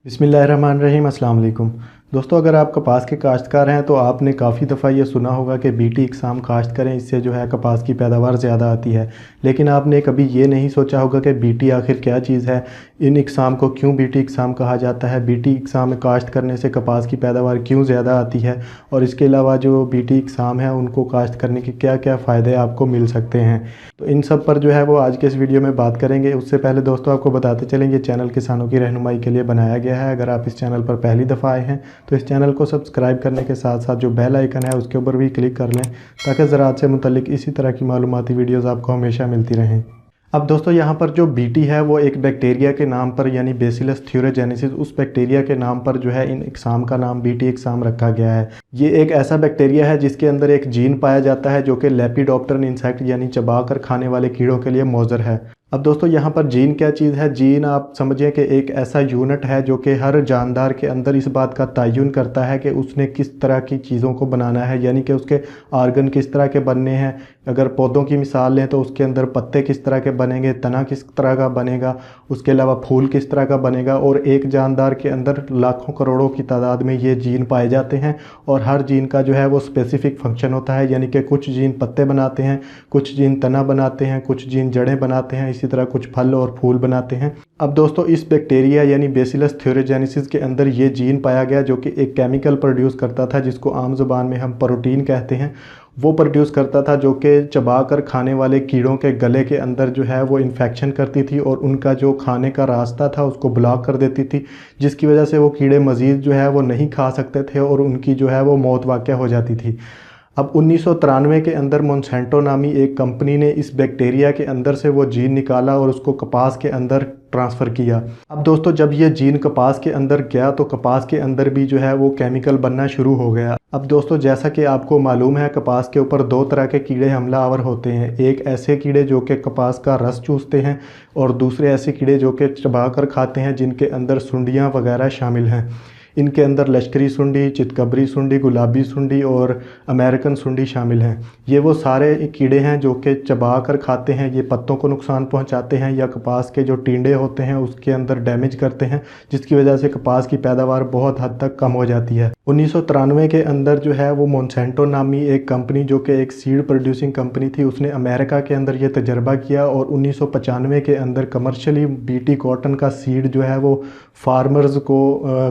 बिस्मिल्लाहिर्रहमानिर्रहीम अस्सलाम वालेकुम। दोस्तों, अगर आप कपास के काश्तकार हैं तो आपने काफ़ी दफ़ा ये सुना होगा कि बीटी इकसाम काश्त करें, इससे जो है कपास की पैदावार ज़्यादा आती है। लेकिन आपने कभी ये नहीं सोचा होगा कि बीटी आखिर क्या चीज़ है, इन इकसाम को क्यों बीटी इकसाम कहा जाता है, बीटी इकसाम काश्त करने से कपास की पैदावार क्यों ज़्यादा आती है, और इसके अलावा जो बीटी इकसाम है उनको काश्त करने के क्या क्या फ़ायदे आपको मिल सकते हैं। तो इन सब पर जो है वो आज के इस वीडियो में बात करेंगे। उससे पहले दोस्तों आपको बताते चलेंगे, चैनल किसानों की रहनुमाई के लिए बनाया गया है। अगर आप इस चैनल पर पहली दफ़ा आए हैं तो इस चैनल को सब्सक्राइब करने के साथ साथ जो बेल आइकन है उसके ऊपर भी क्लिक कर लें, ताकि ज़राअत से मुतल्लिक इसी तरह की मालूमाती वीडियोज़ आपको हमेशा मिलती रहें। अब दोस्तों, यहाँ पर जो बीटी है वो एक बैक्टीरिया के नाम पर, यानी बेसिलस थ्यूरोजेनेसिस, उस बैक्टीरिया के नाम पर जो है इन इकसाम का नाम बीटी इकसाम रखा गया है। ये एक ऐसा बैक्टीरिया है जिसके अंदर एक जीन पाया जाता है जो कि लेपिडोप्टेरन इंसेक्ट यानी चबा कर खाने वाले कीड़ों के लिए मौजर है। अब दोस्तों, यहाँ पर जीन क्या चीज़ है? जीन आप समझिए कि एक ऐसा यूनिट है जो कि हर जानदार के अंदर इस बात का तयन करता है कि उसने किस तरह की चीज़ों को बनाना है, यानी कि उसके आर्गन किस तरह के बनने हैं। अगर पौधों की मिसाल लें तो उसके अंदर पत्ते किस तरह के बनेंगे, तना किस तरह का बनेगा, उसके अलावा फूल किस तरह का बनेगा। और एक जानदार के अंदर लाखों करोड़ों की तादाद में ये जीन पाए जाते हैं, और हर जीन का जो है वो स्पेसिफिक फंक्शन होता है, यानी कि कुछ जीन पत्ते बनाते हैं, कुछ जीन तना बनाते हैं, कुछ जीन जड़ें बनाते हैं, इसी तरह कुछ फल और फूल बनाते हैं। अब दोस्तों, इस बैक्टीरिया यानी बेसिलस थ्यूरोजेनेसिस के अंदर ये जीन पाया गया जो कि एक केमिकल प्रोड्यूस करता था, जिसको आम ज़ुबान में हम प्रोटीन कहते हैं। वो प्रोड्यूस करता था जो कि चबा कर खाने वाले कीड़ों के गले के अंदर जो है वो इन्फेक्शन करती थी और उनका जो खाने का रास्ता था उसको ब्लॉक कर देती थी, जिसकी वजह से वो कीड़े मज़ीद जो है वो नहीं खा सकते थे और उनकी जो है वो मौत वाक़या हो जाती थी। अब 1993 के अंदर मोंसेंटो नामी एक कंपनी ने इस बैक्टीरिया के अंदर से वो जीन निकाला और उसको कपास के अंदर ट्रांसफ़र किया। अब दोस्तों, जब ये जीन कपास के अंदर गया तो कपास के अंदर भी जो है वो केमिकल बनना शुरू हो गया। अब दोस्तों, जैसा कि आपको मालूम है, कपास के ऊपर दो तरह के कीड़े हमलावर होते हैं। एक ऐसे कीड़े जो कि कपास का रस चूसते हैं, और दूसरे ऐसे कीड़े जो कि चबा कर खाते हैं, जिनके अंदर सुंडियाँ वगैरह शामिल हैं। इनके अंदर लश्करी सुंडी, चितकबरी सुंडी, गुलाबी सुंडी और अमेरिकन सुंडी शामिल हैं। ये वो सारे कीड़े हैं जो कि चबा कर खाते हैं। ये पत्तों को नुकसान पहुंचाते हैं या कपास के जो टिंडे होते हैं उसके अंदर डैमेज करते हैं, जिसकी वजह से कपास की पैदावार बहुत हद तक कम हो जाती है। 1993 के अंदर जो है वो मोंसेंटो नामी एक कंपनी, जो कि एक सीड प्रोड्यूसिंग कंपनी थी, उसने अमेरिका के अंदर ये तजर्बा किया और 1995 के अंदर कमर्शियली बीटी कॉटन का सीड जो है वो फार्मर्स को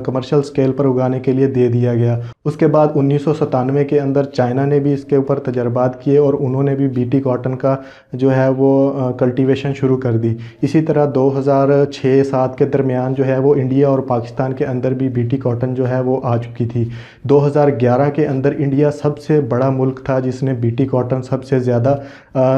कमर्शियल स्केल पर उगाने के लिए दे दिया गया। उसके बाद 1997 के अंदर चाइना ने भी इसके ऊपर तजर्बात किए और उन्होंने भी बीटी कॉटन का जो है वो कल्टीवेशन शुरू कर दी। इसी तरह 2006-07 के दरमियान जो है वो इंडिया और पाकिस्तान के अंदर भी बीटी कॉटन जो है वो आ चुकी थी। 2011 के अंदर इंडिया सबसे बड़ा मुल्क था जिसने बीटी कॉटन सबसे ज़्यादा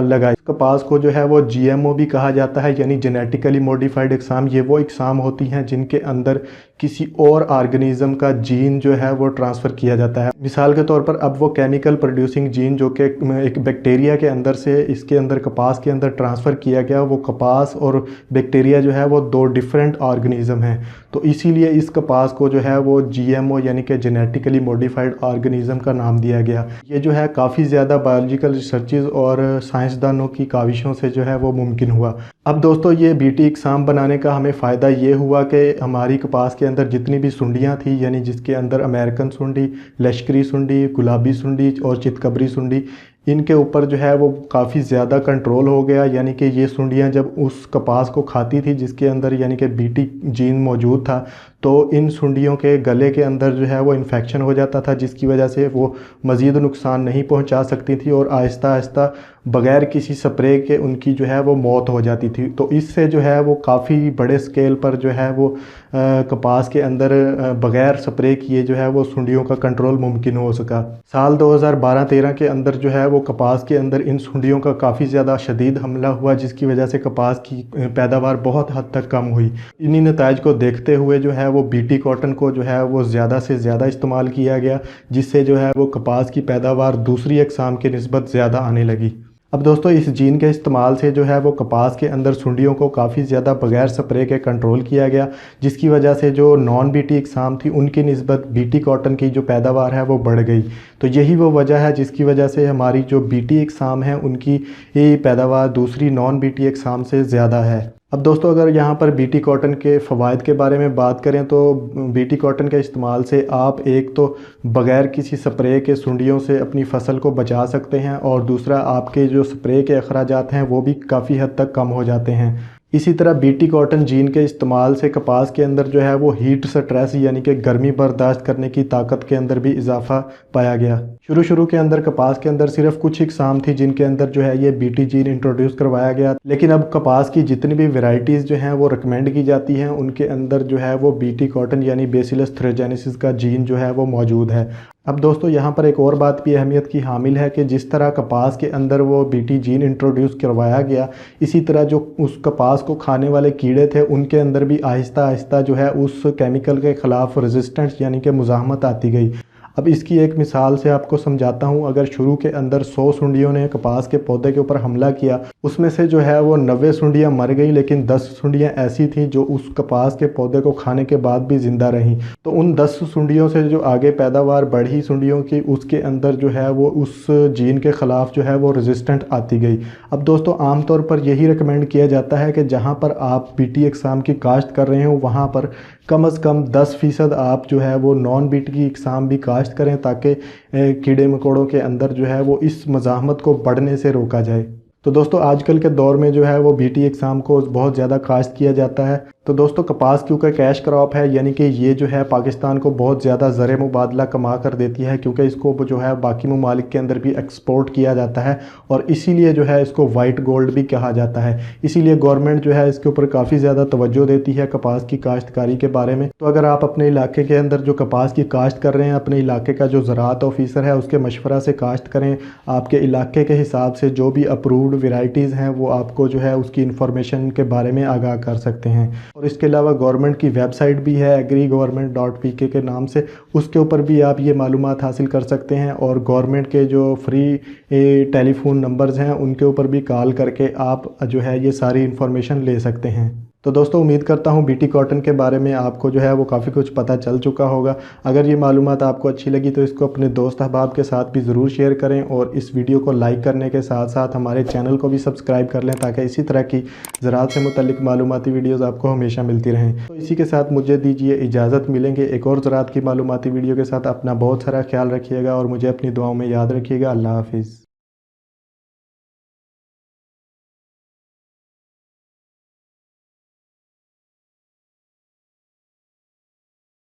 लगाई। कपास को जो है वो जीएमओ भी कहा जाता है, यानी जेनेटिकली मॉडिफाइड इकसाम। ये वो इकसाम होती हैं जिनके अंदर किसी और ऑर्गेनिज्म का जीन जो है वो ट्रांसफ़र किया जाता है। मिसाल के तौर पर, अब वो केमिकल प्रोड्यूसिंग जीन जो कि एक बैक्टीरिया के अंदर से इसके अंदर कपास के अंदर ट्रांसफ़र किया गया, वो कपास और बैक्टीरिया जो है वो दो डिफरेंट ऑर्गेनिज्म हैं। तो इसीलिए इस कपास को जो है वो जीएमओ यानी कि जेनेटिकली मॉडिफाइड ऑर्गेनिज्म का नाम दिया गया। ये जो है काफ़ी ज़्यादा बायोलॉजिकल रिसर्चेज और साइंसदानों की काविशों से जो है वो मुमकिन हुआ। अब दोस्तों, ये बीटी इकसाम बनाने का हमें फ़ायदा ये हुआ कि हमारी कपास के अंदर जितनी भी सुंडियाँ थी, यानी जिसके अंदर अमेरिकन सुंडी, लश्करी सुंडी, गुलाबी सुंडी और चितकबरी सुंडी, इनके ऊपर जो है वो काफ़ी ज़्यादा कंट्रोल हो गया। यानी कि ये सुंडियाँ जब उस कपास को खाती थी जिसके अंदर यानी कि बीटी जीन मौजूद था, तो इन सुंडियों के गले के अंदर जो है वो इन्फेक्शन हो जाता था, जिसकी वजह से वो मज़ीद नुकसान नहीं पहुंचा सकती थी और आहिस्ता आहिस्ता बग़ैर किसी स्प्रे के उनकी जो है वो मौत हो जाती थी। तो इससे जो है वो काफ़ी बड़े स्केल पर जो है वो कपास के अंदर बग़ैर स्प्रे किए जो है वो सुंडियों का कंट्रोल मुमकिन हो सका। साल 2012-13 के अंदर जो है वो कपास के अंदर इन सुंडियों का काफ़ी ज़्यादा शदीद हमला हुआ, जिसकी वजह से कपास की पैदावार बहुत हद तक कम हुई। इन्हीं नताइज को देखते हुए जो है वो बीटी कॉटन को जो है वो ज़्यादा से ज़्यादा इस्तेमाल किया गया, जिससे जो है वो कपास की पैदावार दूसरी अक़साम के निस्बत ज़्यादा आने लगी। अब दोस्तों, इस जीन के इस्तेमाल से जो है वो कपास के अंदर सुंडियों को काफ़ी ज़्यादा बगैर स्प्रे के कंट्रोल किया गया, जिसकी वजह से जो नॉन बीटी इकसाम थी उनकी निस्बत बीटी कॉटन की जो पैदावार है वो बढ़ गई। तो यही वो वजह है जिसकी वजह से हमारी जो बीटी इकसाम है उनकी पैदावार दूसरी नॉन बीटी इकसाम से ज़्यादा है। अब दोस्तों अगर यहाँ पर बीटी कॉटन के फ़वाइद के बारे में बात करें तो बीटी कॉटन के इस्तेमाल से आप एक तो बग़ैर किसी स्प्रे के सुंडियों से अपनी फ़सल को बचा सकते हैं, और दूसरा आपके जो स्प्रे के अखराजात हैं वो भी काफ़ी हद तक कम हो जाते हैं। इसी तरह बीटी कॉटन जीन के इस्तेमाल से कपास के अंदर जो है वो हीट स्ट्रेस यानी कि गर्मी बर्दाश्त करने की ताकत के अंदर भी इजाफा पाया गया। शुरू के अंदर कपास के अंदर सिर्फ कुछ इकसाम थी जिनके अंदर जो है ये बीटी जीन इंट्रोड्यूस करवाया गया, लेकिन अब कपास की जितनी भी वैरायटीज़ जो हैं वो रिकमेंड की जाती हैं उनके अंदर जो है वो बीटी कॉटन यानी बेसिलस थ्रेजेनेसिस का जीन जो है वो मौजूद है। अब दोस्तों यहाँ पर एक और बात भी अहमियत की हामिल है कि जिस तरह कपास के अंदर वो बीटी जीन इंट्रोड्यूस करवाया गया, इसी तरह जो उस कपास को खाने वाले कीड़े थे उनके अंदर भी आहिस्ता आहिस्ता जो है उस केमिकल के ख़िलाफ़ रेजिस्टेंस यानी कि मुज़ाहमत आती गई। अब इसकी एक मिसाल से आपको समझाता हूँ। अगर शुरू के अंदर 100 सुंडियों ने कपास के पौधे के ऊपर हमला किया, उसमें से जो है वो 90 सुंडियाँ मर गई, लेकिन 10 सुंडियाँ ऐसी थीं जो उस कपास के पौधे को खाने के बाद भी ज़िंदा रहीं। तो उन 10 सुंडियों से जो आगे पैदावार बढ़ी सुंडियों की, उसके अंदर जो है वो उस जीन के ख़िलाफ़ जो है वो रेजिस्टेंट आती गई। अब दोस्तों आमतौर पर यही रिकमेंड किया जाता है कि जहाँ पर आप बीटी इकसाम की काश्त कर रहे हो वहाँ पर कम अज़ कम 10% आप जो है वो नॉन बीटी की इकसाम भी काश्त करें, ताकि कीड़े मकोड़ों के अंदर जो है वो इस मज़ाहमत को बढ़ने से रोका जाए। तो दोस्तों आजकल के दौर में जो है वो बीटी इकसाम को बहुत ज़्यादा काश्त किया जाता है। तो दोस्तों कपास क्योंकि कैश क्रॉप है, यानी कि ये जो है पाकिस्तान को बहुत ज़्यादा ज़र मुबादला कमा कर देती है, क्योंकि इसको जो है बाकी ममालिक के अंदर भी एक्सपोर्ट किया जाता है, और इसीलिए जो है इसको वाइट गोल्ड भी कहा जाता है। इसीलिए गवर्नमेंट जो है इसके ऊपर काफ़ी ज़्यादा तवज्जो देती है कपास की काश्तकारी के बारे में। तो अगर आप अपने इलाके के अंदर जो कपास की काश्त कर रहे हैं, अपने इलाके का जो ज़राअत ऑफिसर है उसके मशवरा से काश्त करें। आपके इलाके के हिसाब से जो भी अप्रूव्ड वेराइटीज़ हैं वो आपको जो है उसकी इंफॉर्मेशन के बारे में आगाह कर सकते हैं। और इसके अलावा गवर्नमेंट की वेबसाइट भी है agrigovernment.pk के नाम से, उसके ऊपर भी आप ये मालूमात हासिल कर सकते हैं। और गवर्नमेंट के जो फ्री टेलीफोन नंबर्स हैं उनके ऊपर भी कॉल करके आप जो है ये सारी इन्फॉर्मेशन ले सकते हैं। तो दोस्तों उम्मीद करता हूँ बीटी कॉटन के बारे में आपको जो है वो काफ़ी कुछ पता चल चुका होगा। अगर ये मालूमात आपको अच्छी लगी तो इसको अपने दोस्त अहबाब के साथ भी ज़रूर शेयर करें, और इस वीडियो को लाइक करने के साथ साथ हमारे चैनल को भी सब्सक्राइब कर लें, ताकि इसी तरह की ज़राअत से मुतल्लिक मालूमाती वीडियोज़ आपको हमेशा मिलती रहें। तो इसी के साथ मुझे दीजिए इजाज़त, मिलेंगे एक और ज़राअत की मालूमाती वीडियो के साथ। अपना बहुत सारा ख्याल रखिएगा और मुझे अपनी दुआओं में याद रखिएगा। अल्लाह हाफिज़।